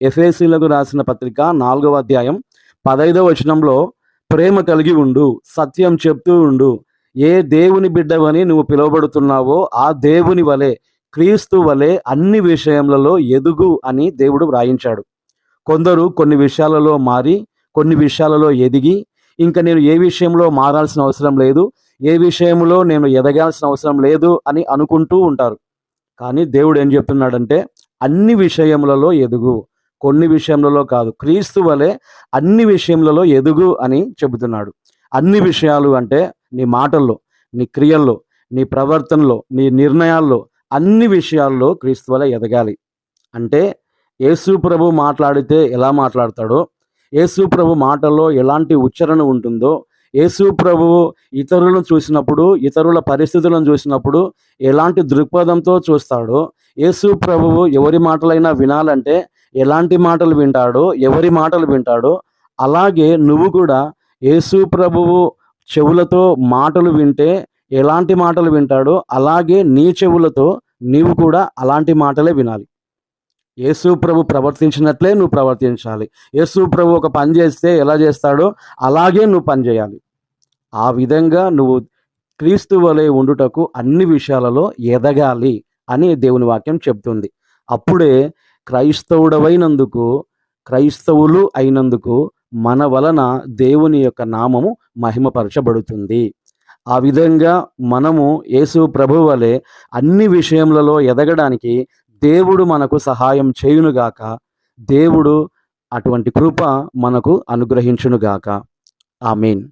ఎఫెసీయులకు రాసిన పత్రిక 4వ అధ్యాయం 15వ వచనంలో, ప్రేమ కలిగి ఉండు, సత్యం చెప్తూ ఉండు, ఏ దేవుని బిడ్డవని నువ్వు పిలువబడుతున్నావో ఆ దేవుని వలె, క్రీస్తు వలె అన్ని విషయములలో ఎదుగు అని దేవుడు వ్రాయించాడు. కొందరు కొన్ని విషయాలలో మారి, కొన్ని విషయాలలో ఎదిగి, ఇంకా నేను ఏ విషయంలో మారాల్సిన అవసరం లేదు, ఏ విషయంలో నేను ఎదగాల్సిన అవసరం లేదు అని అనుకుంటూ ఉంటారు. కానీ దేవుడు ఏం చెప్తున్నాడంటే, అన్ని విషయములలో ఎదుగు, కొన్ని విషయములలో కాదు, క్రీస్తు వలె అన్ని విషయములలో ఎదుగు అని చెబుతున్నాడు. అన్ని విషయాలు అంటే నీ మాటల్లో, నీ క్రియల్లో, నీ ప్రవర్తనలో, నీ నిర్ణయాల్లో, అన్ని విషయాల్లో క్రీస్తు వలె ఎదగాలి. అంటే యేసు ప్రభు మాట్లాడితే ఎలా మాట్లాడతాడో, యేసు ప్రభు మాటల్లో ఎలాంటి ఉచ్చారణ ఉంటుందో, యేసు ప్రభువు ఇతరులను చూసినప్పుడు, ఇతరుల పరిస్థితులను చూసినప్పుడు ఎలాంటి దృక్పథంతో చూస్తాడో, యేసు ప్రభువు ఎవరి మాటలైనా వినాలంటే ఎలాంటి మాటలు వింటాడో, ఎవరి మాటలు వింటాడో, అలాగే నువ్వు కూడా యేసు ప్రభువు చెవులతో మాటలు వింటే ఎలాంటి మాటలు వింటాడో, అలాగే నీ చెవులతో నీవు కూడా అలాంటి మాటలే వినాలి. యేసు ప్రభు ప్రవర్తించినట్లే నువ్వు ప్రవర్తించాలి. యేసు ప్రభు ఒక పని చేస్తే ఎలా చేస్తాడో అలాగే నువ్వు పని చేయాలి. ఆ విధంగా నువ్వు క్రీస్తు వలె ఉండుటకు అన్ని విషయాలలో ఎదగాలి అని దేవుని వాక్యం చెప్తుంది. అప్పుడే క్రైస్తవుడవైనందుకు, క్రైస్తవులు అయినందుకు మన వలన దేవుని యొక్క నామము మహిమపరచబడుతుంది. ఆ విధంగా మనము యేసు ప్రభు వలె అన్ని విషయములలో ఎదగడానికి దేవుడు మనకు సహాయం చేయునుగాక. దేవుడు అటువంటి కృప మనకు అనుగ్రహించునుగాక. ఆమేన్.